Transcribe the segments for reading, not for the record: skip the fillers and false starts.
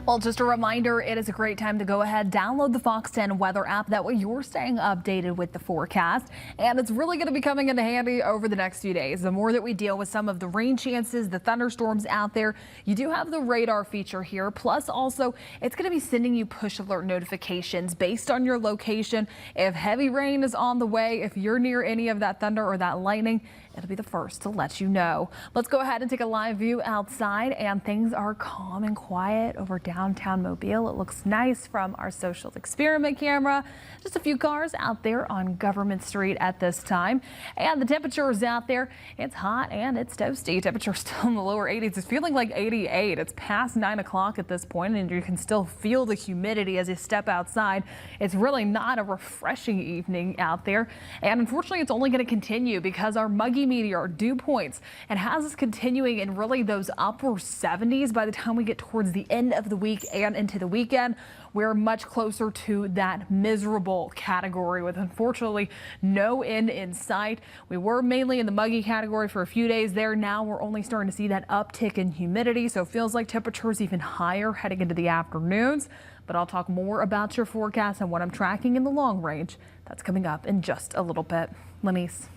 Well, just a reminder, it is a great time to go ahead, download the Fox 10 weather app. That way you're staying updated with the forecast. And it's really going to be coming into handy over the next few days. The more that we deal with some of the rain chances, the thunderstorms out there, you do have the radar feature here. Plus also, it's going to be sending you push alert notifications based on your location. If heavy rain is on the way, if you're near any of that thunder or that lightning, it'll be the first to let you know. Let's go ahead and take a live view outside, and things are calm and quiet over downtown Mobile. It looks nice from our social experiment camera. Just a few cars out there on Government Street at this time. And the temperature is out there. It's hot and it's toasty. Temperature still in the lower 80s. It's feeling like 88. It's past 9 o'clock at this point, and you can still feel the humidity as you step outside. It's really not a refreshing evening out there. And unfortunately, it's only going to continue because our muggy meteor dew points and has us continuing in really those upper 70s by the time we get towards the end of the week and into the weekend. We're much closer to that miserable category with unfortunately no end in sight. We were mainly in the muggy category for a few days there. Now we're only starting to see that uptick in humidity, so it feels like temperatures even higher heading into the afternoons. But I'll talk more about your forecast and what I'm tracking in the long range. That's coming up in just a little bit. Lenise.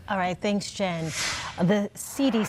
All right, thanks, Jen. The CDC.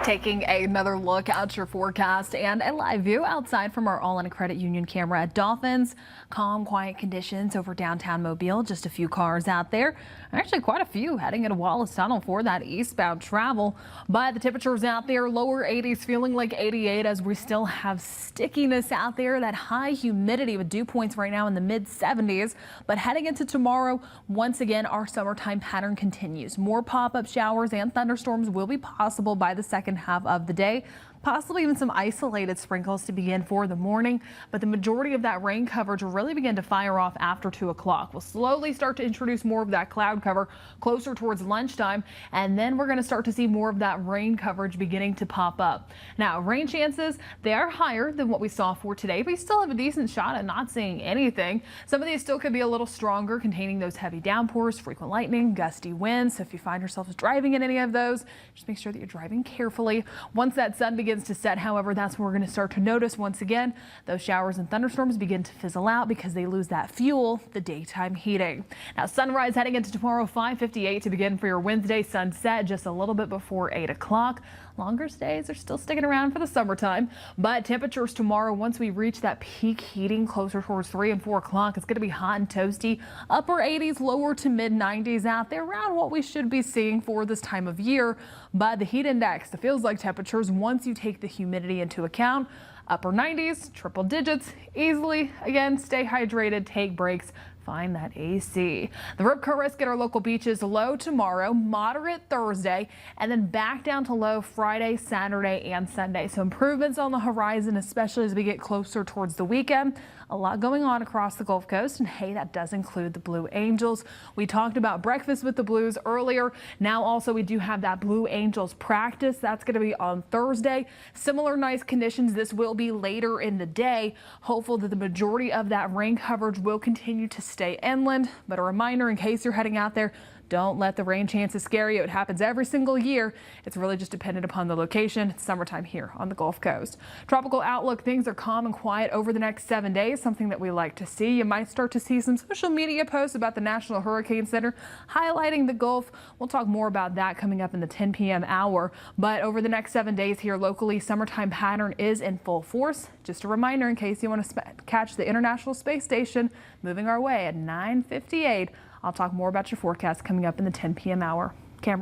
Taking another look at your forecast and a live view outside from our All-In Credit Union camera at Dolphins. Calm, quiet conditions over downtown Mobile. Just a few cars out there. Actually, quite a few heading into Wallace Tunnel for that eastbound travel. But the temperatures out there, lower 80s, feeling like 88 as we still have stickiness out there. That high humidity with dew points right now in the mid 70s. But heading into tomorrow, once again, our summertime pattern continues. More pop-up showers and thunderstorms will be possible by the second half of the day. Possibly even some isolated sprinkles to begin for the morning, but the majority of that rain coverage will really begin to fire off after 2 o'clock. We'll slowly start to introduce more of that cloud cover closer towards lunchtime, and then we're going to start to see more of that rain coverage beginning to pop up. Now, rain chances, they are higher than what we saw for today, but you still have a decent shot at not seeing anything. Some of these still could be a little stronger, containing those heavy downpours, frequent lightning, gusty winds. So if you find yourself driving in any of those, just make sure that you're driving carefully. Once that sun begins to set, however, that's when we're going to start to notice once again those showers and thunderstorms begin to fizzle out because they lose that fuel, the daytime heating. Now, sunrise heading into tomorrow, 5:58 to begin for your Wednesday. Sunset just a little bit before 8 o'clock. Longer stays are still sticking around for the summertime, but temperatures tomorrow, once we reach that peak heating closer towards 3 and 4 o'clock, it's going to be hot and toasty. Upper 80s, lower to mid 90s out there, around what we should be seeing for this time of year. But the heat index, it feels like temperatures, once you take the humidity into account, upper 90s, triple digits easily. Again, stay hydrated, take breaks. Find that AC. The Rip Curl risk at our local beaches, low tomorrow, moderate Thursday, and then back down to low Friday, Saturday, and Sunday. So improvements on the horizon, especially as we get closer towards the weekend. A lot going on across the Gulf Coast, and hey, that does include the Blue Angels. We talked about breakfast with the Blues earlier. Now also we do have that Blue Angels practice. That's going to be on Thursday. Similar nice conditions. This will be later in the day. Hopeful that the majority of that rain coverage will continue to stay inland. But a reminder, in case you're heading out there, don't let the rain chances scare you. It happens every single year. It's really just dependent upon the location. It's summertime here on the Gulf Coast. Tropical outlook, things are calm and quiet over the next 7 days, something that we like to see. You might start to see some social media posts about the National Hurricane Center highlighting the Gulf. We'll talk more about that coming up in the 10 p.m. hour. But over the next 7 days here locally, summertime pattern is in full force. Just a reminder in case you want to catch the International Space Station moving our way at 9:58. I'll talk more about your forecast coming up in the 10 p.m. hour. Camera.